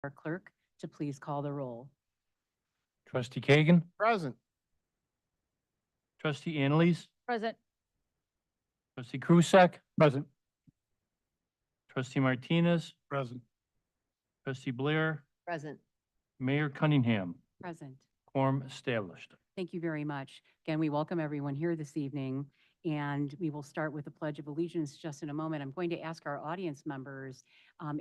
our clerk to please call the roll. Trustee Kagan, Present. trustee Annalise, Present. trustee Krusek. Present. Trustee Martinez, Present. trustee Blair, Present. Mayor Cunningham. Present. Quorum established. Thank you very much. Again, we welcome everyone here this evening, and we will start with the Pledge of Allegiance just in a moment. I'm going to ask our audience members,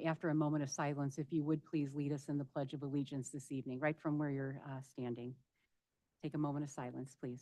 after a moment of silence, if you would please lead us in the Pledge of Allegiance this evening, right from where you're standing. Take a moment of silence, please.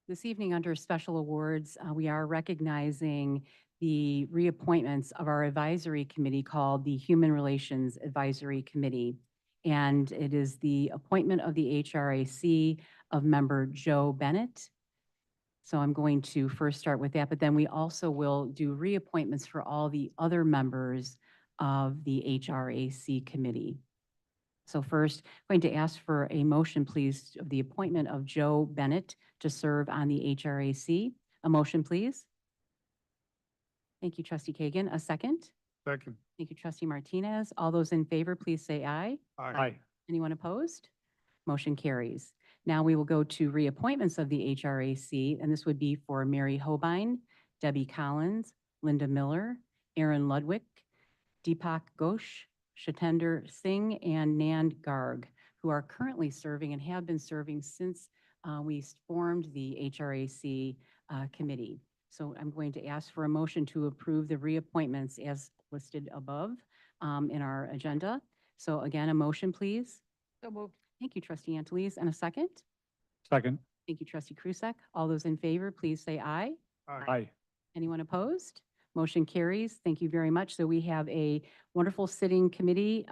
This evening, under special awards, we are recognizing the reappointments of our advisory committee called the Human Relations Advisory Committee. And it is the appointment of the HRAC of member Joe Bennett. So I'm going to first start with that, but then we also will do reappointments for all the other members of the HRAC committee. So first, I'm going to ask for a motion, please, of the appointment of Joe Bennett to serve on the HRAC. A motion, please. Thank you, trustee Kagan. A second? Second. Thank you, trustee Martinez. All those in favor, please say aye. Aye. Anyone opposed? Motion carries. Now we will go to reappointments of the HRAC, and this would be for Mary Hobein, Debbie Collins, Linda Miller, Aaron Ludwig, Deepak Ghosh, Shatender Singh, and Nand Garg, who are currently serving and have been serving since we formed the HRAC committee. So I'm going to ask for a motion to approve the reappointments as listed above in our agenda. So again, a motion, please. So moved. Thank you, trustee Antalise. And a second? Second. Thank you, trustee Krusek. All those in favor, please say aye. Aye. Anyone opposed? Motion carries. Thank you very much. So we have a wonderful sitting committee.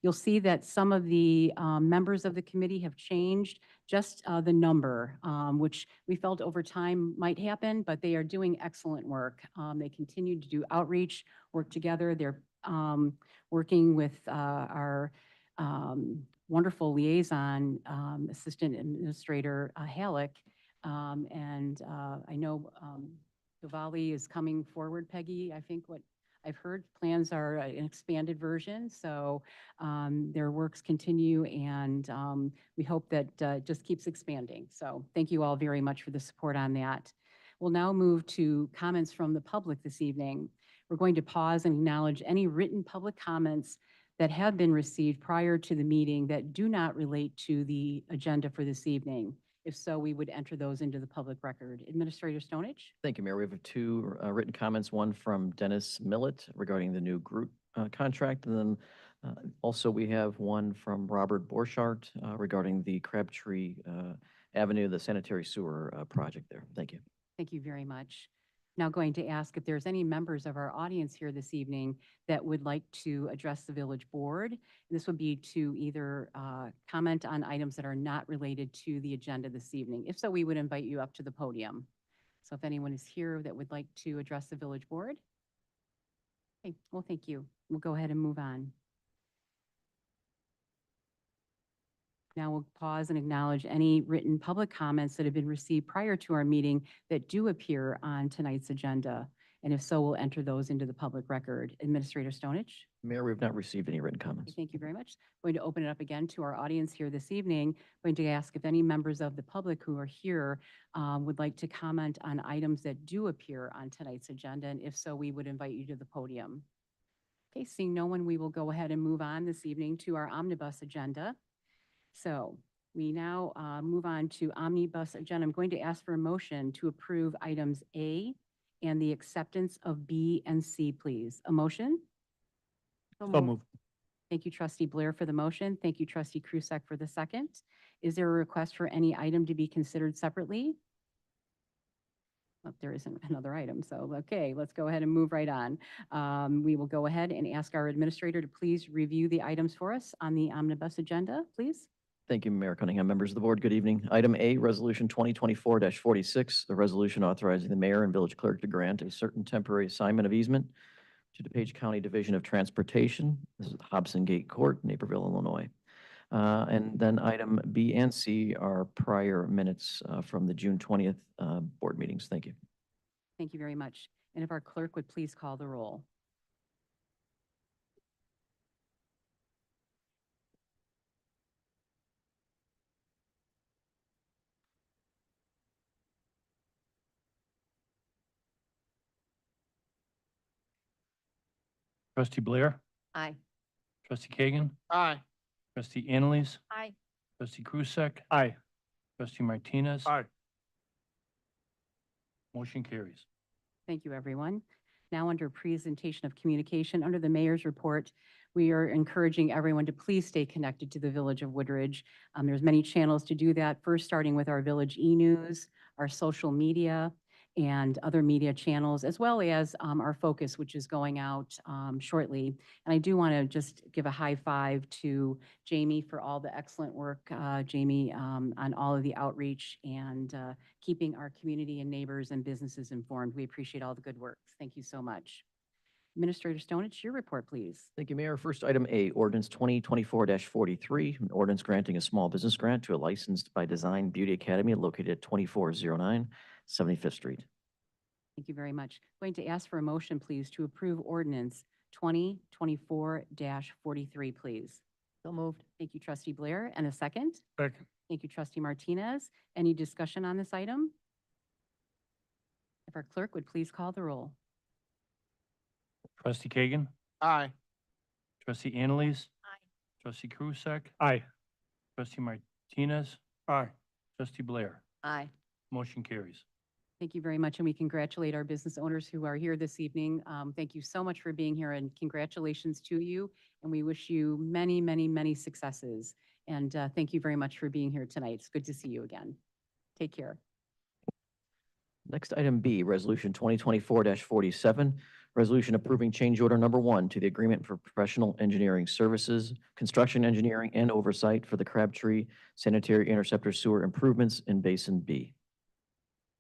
You'll see that some of the members of the committee have changed just the number, which we felt over time might happen, but they are doing excellent work. They continue to do outreach, work together. They're working with our wonderful liaison, Assistant Administrator Halleck. And I know Diwali is coming forward, Peggy. I think what I've heard, plans are an expanded version. So their works continue, and we hope that it just keeps expanding. So thank you all very much for the support on that. We'll now move to comments from the public this evening. We're going to pause and acknowledge any written public comments that have been received prior to the meeting that do not relate to the agenda for this evening. If so, we would enter those into the public record. Administrator Stonich? Thank you, Mayor. We have two written comments, one from Dennis Millett regarding the new group contract, and then also we have one from Robert Borchardt regarding the Crabtree Avenue, the sanitary sewer project there. Thank you. Thank you very much. Now going to ask if there's any members of our audience here this evening that would like to address the village board. This would be to either comment on items that are not related to the agenda this evening. If so, we would invite you up to the podium. So if anyone is here that would like to address the village board. Okay, well, thank you. We'll go ahead and move on. Now we'll pause and acknowledge any written public comments that have been received prior to our meeting that do appear on tonight's agenda. And if so, we'll enter those into the public record. Administrator Stonich? Mayor, we've not received any written comments. Thank you very much. Going to open it up again to our audience here this evening. Going to ask if any members of the public who are here would like to comment on items that do appear on tonight's agenda. And if so, we would invite you to the podium. Okay, seeing no one, we will go ahead and move on this evening to our omnibus agenda. So we now move on to omnibus agenda. I'm going to ask for a motion to approve items A and the acceptance of B and C, please. A motion? So moved. Thank you, trustee Blair, for the motion. Thank you, trustee Krusek, for the second. Is there a request for any item to be considered separately? Oh, there isn't another item, so, okay, let's go ahead and move right on. We will go ahead and ask our administrator to please review the items for us on the omnibus agenda, please. Thank you, Mayor Cunningham. Members of the board, good evening. Item A, Resolution 2024-46, the resolution authorizing the mayor and village clerk to grant a certain temporary assignment of easement to DuPage County Division of Transportation. This is Hobson Gate Court, Naperville, Illinois. And then item B and C are prior minutes from the June 20th board meetings. Thank you. Thank you very much. And if our clerk would please call the roll. Trustee Blair, Aye. trustee Kagan, Aye. trustee Annalise, Aye. trustee Krusek, Aye. trustee Martinez. Aye. Motion carries. Thank you, everyone. Now, under presentation of communication, under the mayor's report, we are encouraging everyone to please stay connected to the Village of Woodridge. There's many channels to do that, first starting with our Village e-news, our social media, and other media channels, as well as our Focus, which is going out shortly. And I do want to just give a high five to Jamie for all the excellent work, Jamie, on all of the outreach and keeping our community and neighbors and businesses informed. We appreciate all the good work. Thank you so much. Administrator Stone, it's your report, please. Thank you, Mayor. First item A, ordinance 2024-43, an ordinance granting a small business grant to a licensed by design beauty academy located at 2409 75th Street. Thank you very much. Going to ask for a motion, please, to approve ordinance 2024-43, please. So moved. Thank you, trustee Blair. And a second? Second. Thank you, trustee Martinez. Any discussion on this item? If our clerk would please call the roll. Trustee Kagan, Aye. trustee Annalise. Aye. Trustee Krusek, Aye. trustee Martinez, Aye. trustee Blair. Aye. Motion carries. Thank you very much, and we congratulate our business owners who are here this evening. Thank you so much for being here, and congratulations to you, and we wish you many, many, many successes. And thank you very much for being here tonight. It's good to see you again. Take care. Next item B, resolution 2024-47, resolution approving change order number 1 to the agreement for professional engineering services, construction engineering and oversight for the Crabtree Sanitary Interceptor Sewer improvements in Basin B.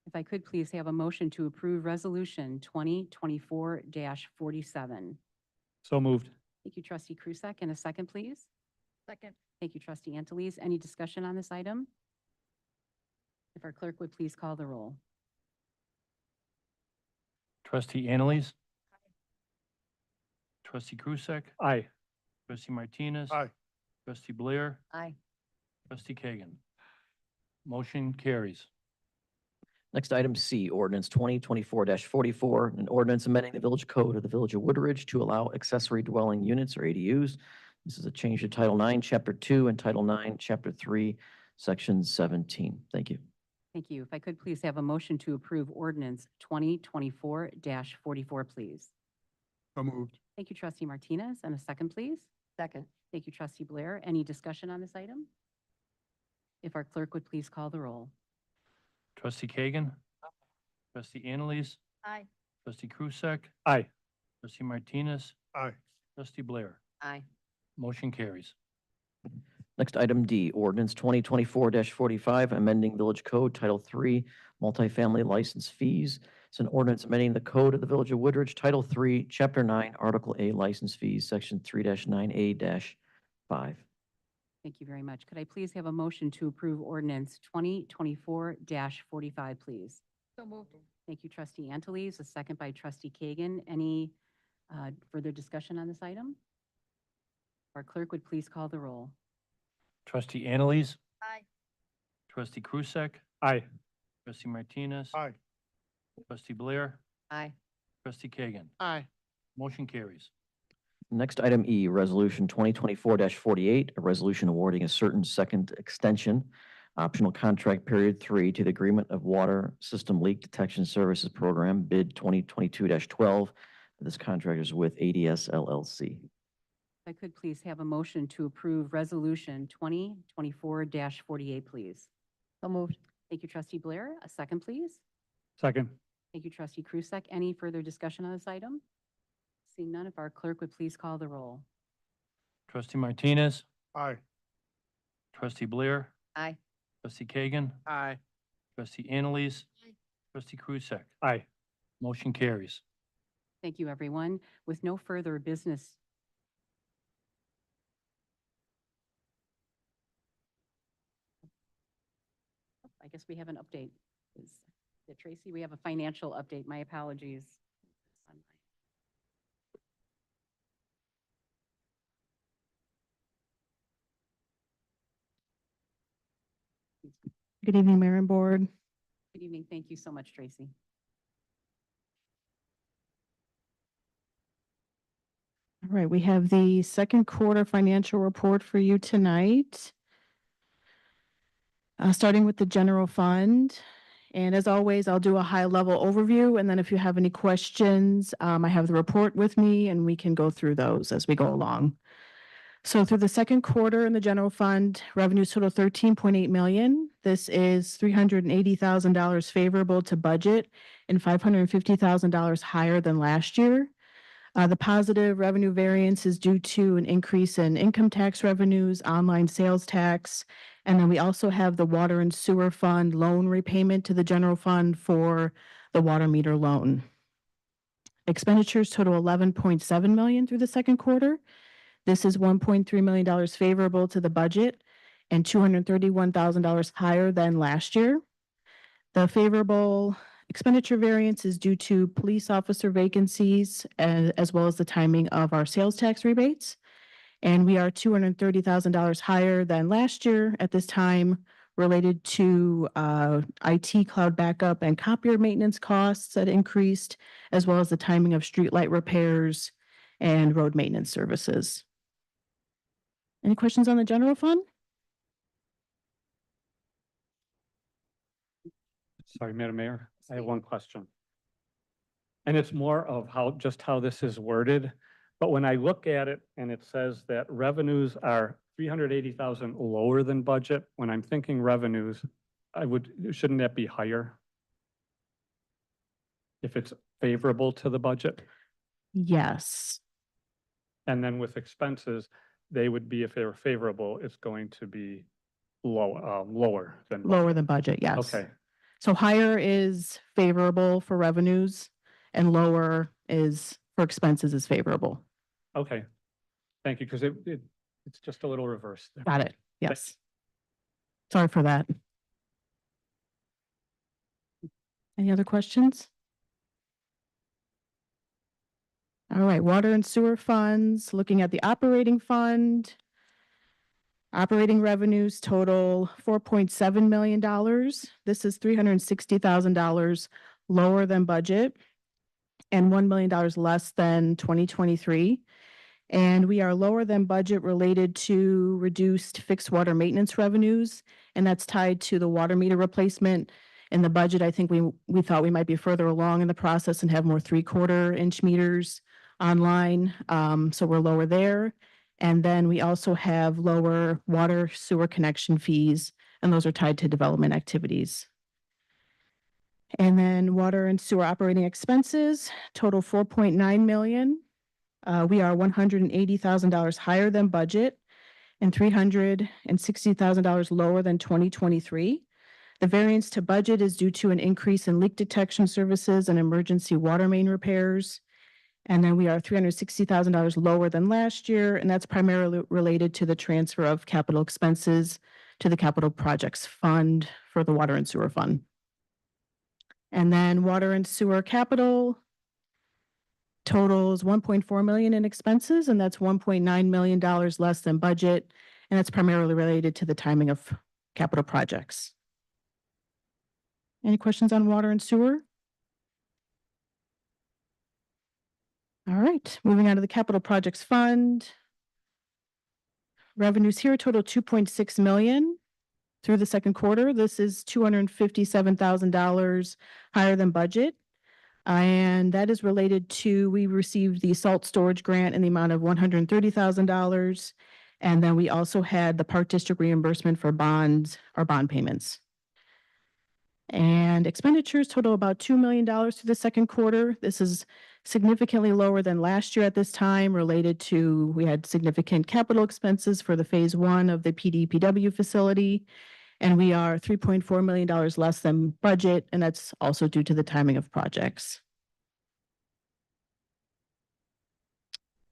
If I could please have a motion to approve resolution 2024-47. So moved. Thank you, trustee Krusek, and a second, please. Second. Thank you, trustee Antalese. Any discussion on this item? If our clerk would please call the roll. Trustee Annalise. Trustee Krusek, Aye. trustee Martinez. Aye. Trustee Blair, Aye. trustee Kagan. Motion carries. Next item C, ordinance 2024-44, an ordinance amending the village code of the Village of Woodridge to allow accessory dwelling units or ADUs. This is a change to Title IX, Chapter 2, and Title IX, Chapter 3, Section 17. Thank you. Thank you. If I could please have a motion to approve ordinance 2024-44, please. So moved. Thank you, trustee Martinez, and a second, please. Second. Thank you, trustee Blair. Any discussion on this item? If our clerk would please call the roll. Trustee Kagan. Trustee Annalise. Aye. Trustee Krusek, Aye. trustee Martinez, Aye. trustee Blair. Aye. Motion carries. Next item D, ordinance 2024-45, amending Village Code Title III, multifamily license fees. It's an ordinance amending the code of the Village of Woodridge, Title III, Chapter 9, Article A, license fees, Section 3-9A-5. Thank you very much. Could I please have a motion to approve ordinance 2024-45, please? So moved. Thank you, trustee Antalese, a second by trustee Kagan. Any further discussion on this item? Our clerk would please call the roll. Trustee Annalise, Aye. trustee Krusek, Aye. trustee Martinez, Aye. trustee Blair, Aye. trustee Kagan. Aye. Motion carries. Next item E, resolution 2024-48, a resolution awarding a certain second extension, optional contract period 3 to the agreement of Water System Leak Detection Services Program, bid 2022-12. This contract is with ADS LLC. If I could please have a motion to approve Resolution 2024-48, please. So moved. Thank you, trustee Blair. A second, please. Second. Thank you, trustee Krusek. Any further discussion on this item? Seeing none, if our clerk would please call the roll. Trustee Martinez, Aye. trustee Blair, Aye. trustee Kagan, Aye. trustee Annalise, Aye. trustee Krusek. Aye. Motion carries. Thank you, everyone. With no further business. I guess we have an update. Is it Tracy? We have a financial update. My apologies. Good evening, Mayor and Board. Good evening. Thank you so much, Tracy. All right, we have the second quarter financial report for you tonight. Starting with the general fund. And as always, I'll do a high-level overview, and then if you have any questions, I have the report with me, and we can go through those as we go along. So through the second quarter in the general fund, revenues total 13.8 million. This is $380,000 favorable to budget and $550,000 higher than last year. The positive revenue variance is due to an increase in income tax revenues, online sales tax, and then we also have the water and sewer fund loan repayment to the general fund for the water meter loan. Expenditures total 11.7 million through the second quarter. This is $1.3 million favorable to the budget and $231,000 higher than last year. The favorable expenditure variance is due to police officer vacancies as well as the timing of our sales tax rebates. And we are $230,000 higher than last year at this time related to IT cloud backup and copier maintenance costs that increased, as well as the timing of streetlight repairs and road maintenance services. Any questions on the general fund? Sorry, Madam Mayor, I have one question. And it's more of just how this is worded. But when I look at it and it says that revenues are 380,000 lower than budget, when I'm thinking revenues, shouldn't that be higher? If it's favorable to the budget? Yes. And then with expenses, they would be, if they were favorable, it's going to be lower than. Lower than budget, yes. Okay, So higher is favorable for revenues and lower is for expenses is favorable. okay. Thank you, because it's just a little reversed there. Got it. Yes. Sorry for that. Any other questions? All right, water and sewer funds, looking at the operating fund. Operating revenues total $4.7 million. This is $360,000 lower than budget and $1 million less than 2023. And we are lower than budget related to reduced fixed water maintenance revenues, and that's tied to the water meter replacement. In the budget, I think we thought we might be further along in the process and have more 3/4 inch meters online. So we're lower there. And then we also have lower water sewer connection fees, and those are tied to development activities. And then water and sewer operating expenses total 4.9 million. We are $180,000 higher than budget and $360,000 lower than 2023. The variance to budget is due to an increase in leak detection services and emergency water main repairs. And then we are $360,000 lower than last year, and that's primarily related to the transfer of capital expenses to the capital projects fund for the water and sewer fund. And then water and sewer capital totals 1.4 million in expenses, and that's $1.9 million less than budget, and that's primarily related to the timing of capital projects. Any questions on water and sewer? All right, moving on to the capital projects fund. Revenues here total 2.6 million through the second quarter. This is $257,000 higher than budget. And that is related to, we received the salt storage grant in the amount of $130,000. And then we also had the Park District reimbursement for bonds or bond payments. And expenditures total about $2 million through the second quarter. This is significantly lower than last year at this time, related to, we had significant capital expenses for the phase one of the PDPW facility. And we are $3.4 million less than budget, and that's also due to the timing of projects.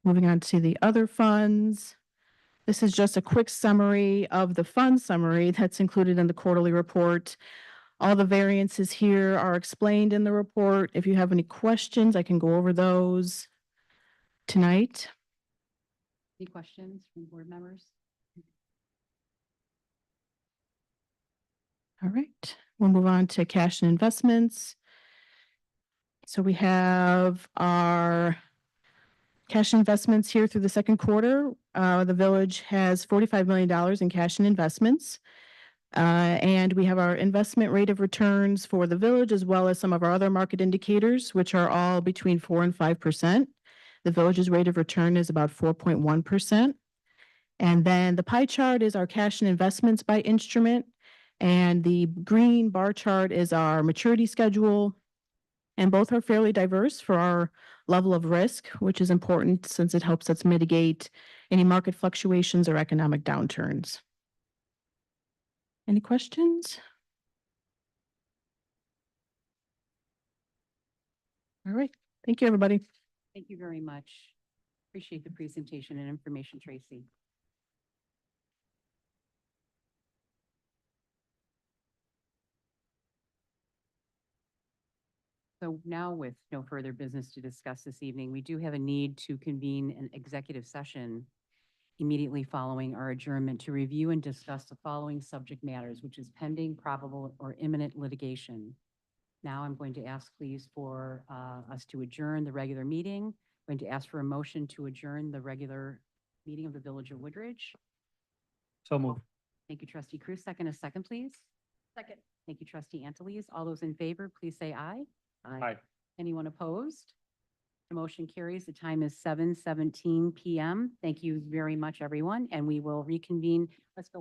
Moving on to the other funds. This is just a quick summary of the fund summary that's included in the quarterly report. All the variances here are explained in the report. If you have any questions, I can go over those tonight. Any questions from board members? All right, we'll move on to cash and investments. So we have our cash investments here through the second quarter. The village has $45 million in cash and investments. And we have our investment rate of returns for the village, as well as some of our other market indicators, which are all between 4% and 5%. The village's rate of return is about 4.1%. And then the pie chart is our cash and investments by instrument. And the green bar chart is our maturity schedule. And both are fairly diverse for our level of risk, which is important since it helps us mitigate any market fluctuations or economic downturns. Any questions? All right. Thank you, everybody. Thank you very much. Appreciate the presentation and information, Tracy. So now, with no further business to discuss this evening, we do have a need to convene an executive session immediately following our adjournment to review and discuss the following subject matters, which is pending, probable, or imminent litigation. Now I'm going to ask, please, for us to adjourn the regular meeting. I'm going to ask for a motion to adjourn the regular meeting of the Village of Woodridge. So move. Thank you, Trustee Cruz. Second, please. Second. Thank you, Trustee Anteles. All those in favor, please say aye. Aye. Anyone opposed? The motion carries. The time is 7:17 PM. Thank you very much, everyone, and we will reconvene. Let's go.